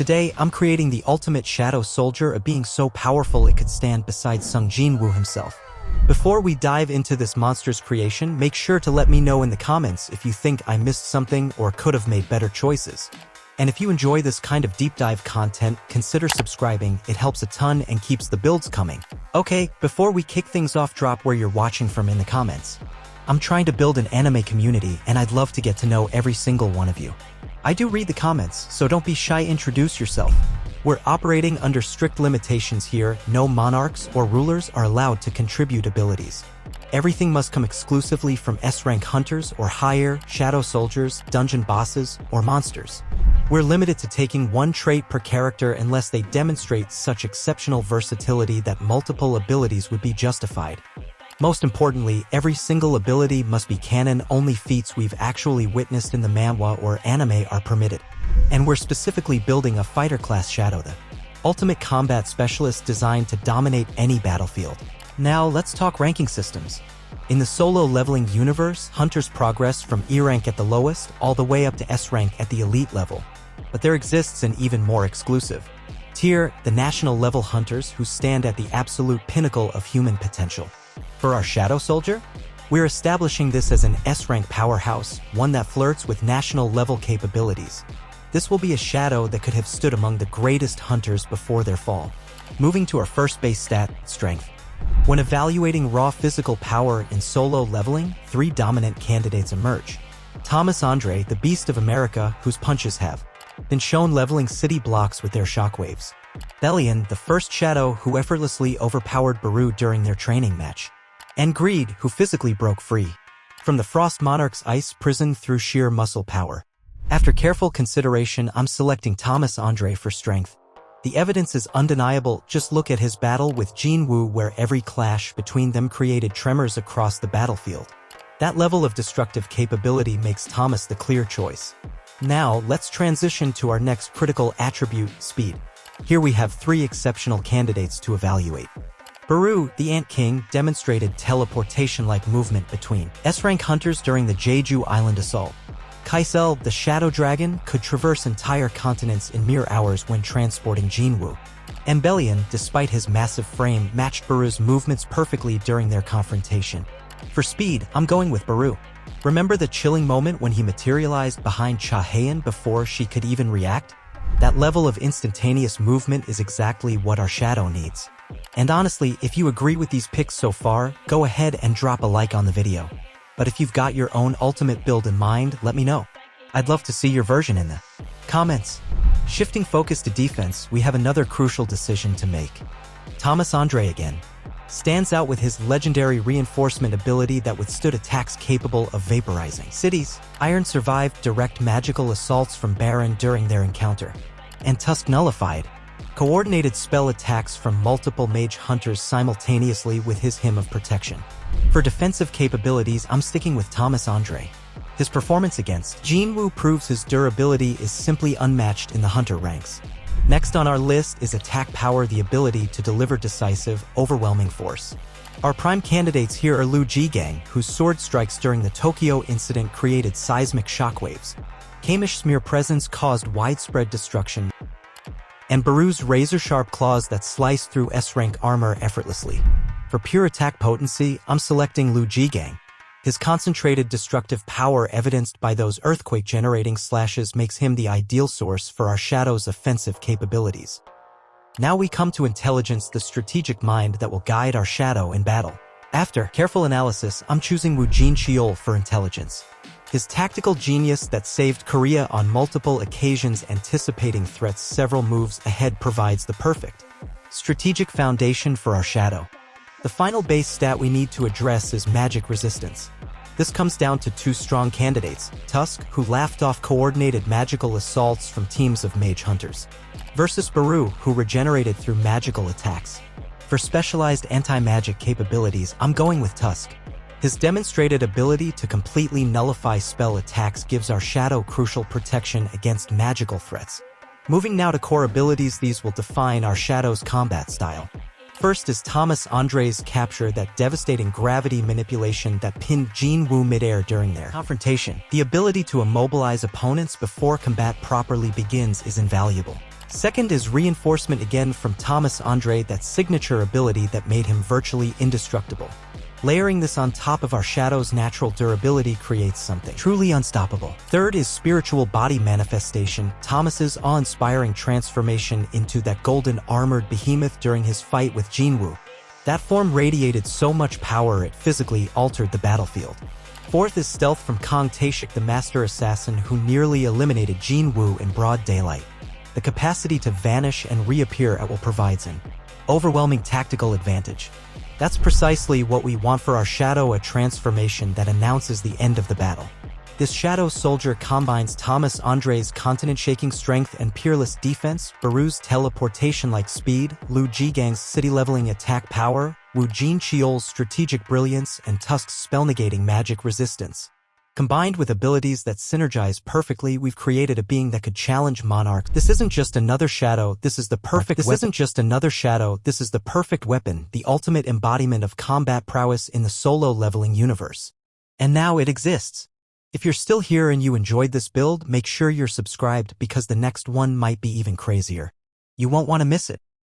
Today, I'm creating the ultimate shadow soldier, a being so powerful it could stand beside Jinwoo himself. Before we dive into this monster's creation, make sure to let me know in the comments if you think I missed something or could have made better choices. And if you enjoy this kind of deep dive content, consider subscribing, it helps a ton and keeps the builds coming. Okay, before we kick things off, drop where you're watching from in the comments. I'm trying to build an anime community and I'd love to get to know every single one of you. I do read the comments, so don't be shy, introduce yourself. We're operating under strict limitations here, no monarchs or rulers are allowed to contribute abilities. Everything must come exclusively from S-rank hunters or higher, shadow soldiers, dungeon bosses, or monsters. We're limited to taking one trait per character unless they demonstrate such exceptional versatility that multiple abilities would be justified. Most importantly, every single ability must be canon, only feats we've actually witnessed in the manhwa or anime are permitted. And we're specifically building a fighter class shadow, the ultimate combat specialist designed to dominate any battlefield. Now let's talk ranking systems. In the solo leveling universe, hunters progress from E rank at the lowest all the way up to S rank at the elite level. But there exists an even more exclusive tier, the national level hunters who stand at the absolute pinnacle of human potential. For our shadow soldier, we're establishing this as an S-rank powerhouse, one that flirts with national level capabilities. This will be a shadow that could have stood among the greatest hunters before their fall. Moving to our first base stat, strength. When evaluating raw physical power in solo leveling, three dominant candidates emerge. Thomas Andre, the Beast of America, whose punches have been shown leveling city blocks with their shockwaves. Bellion, the first shadow who effortlessly overpowered Beru during their training match. And Greed, who physically broke free from the Frost Monarch's ice prison through sheer muscle power. After careful consideration, I'm selecting Thomas Andre for strength. The evidence is undeniable, just look at his battle with Jinwoo, where every clash between them created tremors across the battlefield. That level of destructive capability makes Thomas the clear choice. Now, let's transition to our next critical attribute, speed. Here we have three exceptional candidates to evaluate. Beru, the Ant King, demonstrated teleportation-like movement between S-rank hunters during the Jeju Island assault. Kaisel, the Shadow Dragon, could traverse entire continents in mere hours when transporting Jinwoo. And Bellion, despite his massive frame, matched Beru's movements perfectly during their confrontation. For speed, I'm going with Beru. Remember the chilling moment when he materialized behind Cha-Hayan before she could even react? That level of instantaneous movement is exactly what our shadow needs. And honestly, if you agree with these picks so far, go ahead and drop a like on the video. But if you've got your own ultimate build in mind, let me know. I'd love to see your version in the comments. Shifting focus to defense, we have another crucial decision to make. Thomas Andre again stands out with his legendary reinforcement ability that withstood attacks capable of vaporizing cities. Iron survived direct magical assaults from Baron during their encounter. And Tusk nullified coordinated spell attacks from multiple mage hunters simultaneously with his Hymn of Protection. For defensive capabilities, I'm sticking with Thomas Andre. His performance against Jinwoo proves his durability is simply unmatched in the hunter ranks. Next on our list is attack power, the ability to deliver decisive, overwhelming force. Our prime candidates here are Lu Jigang, whose sword strikes during the Tokyo incident created seismic shockwaves. Kamish's mere presence caused widespread destruction. And Beru's razor-sharp claws that slice through S-rank armor effortlessly. For pure attack potency, I'm selecting Lu Jigang. His concentrated destructive power evidenced by those earthquake-generating slashes makes him the ideal source for our shadow's offensive capabilities. Now we come to intelligence, the strategic mind that will guide our shadow in battle. After careful analysis, I'm choosing Woo Jin-Cheol for intelligence. His tactical genius that saved Korea on multiple occasions, anticipating threats several moves ahead, provides the perfect strategic foundation for our shadow. The final base stat we need to address is magic resistance. This comes down to two strong candidates, Tusk, who laughed off coordinated magical assaults from teams of mage hunters, versus Beru, who regenerated through magical attacks. For specialized anti-magic capabilities, I'm going with Tusk. His demonstrated ability to completely nullify spell attacks gives our shadow crucial protection against magical threats. Moving now to core abilities, these will define our shadow's combat style. First is Thomas Andre's capture, that devastating gravity manipulation that pinned Jinwoo midair during their confrontation. The ability to immobilize opponents before combat properly begins is invaluable. Second is reinforcement again from Thomas Andre, that signature ability that made him virtually indestructible. Layering this on top of our Shadow's natural durability creates something truly unstoppable. Third is spiritual body manifestation, Thomas's awe-inspiring transformation into that golden armored behemoth during his fight with Jinwoo. That form radiated so much power it physically altered the battlefield. Fourth is stealth from Kang Taeshik, the master assassin who nearly eliminated Jinwoo in broad daylight. The capacity to vanish and reappear at will provides an overwhelming tactical advantage. That's precisely what we want for our Shadow, a transformation that announces the end of the battle. This Shadow Soldier combines Thomas Andre's continent-shaking strength and peerless defense, Beru's teleportation-like speed, Liu Jigang's city-leveling attack power, Woo Jin-Cheol's strategic brilliance, and Tusk's spell-negating magic resistance. Combined with abilities that synergize perfectly, we've created a being that could challenge Monarchs. This isn't just another Shadow, this is the perfect weapon, the ultimate embodiment of combat prowess in the solo leveling universe. And now it exists. If you're still here and you enjoyed this build, make sure you're subscribed because the next one might be even crazier. You won't want to miss it.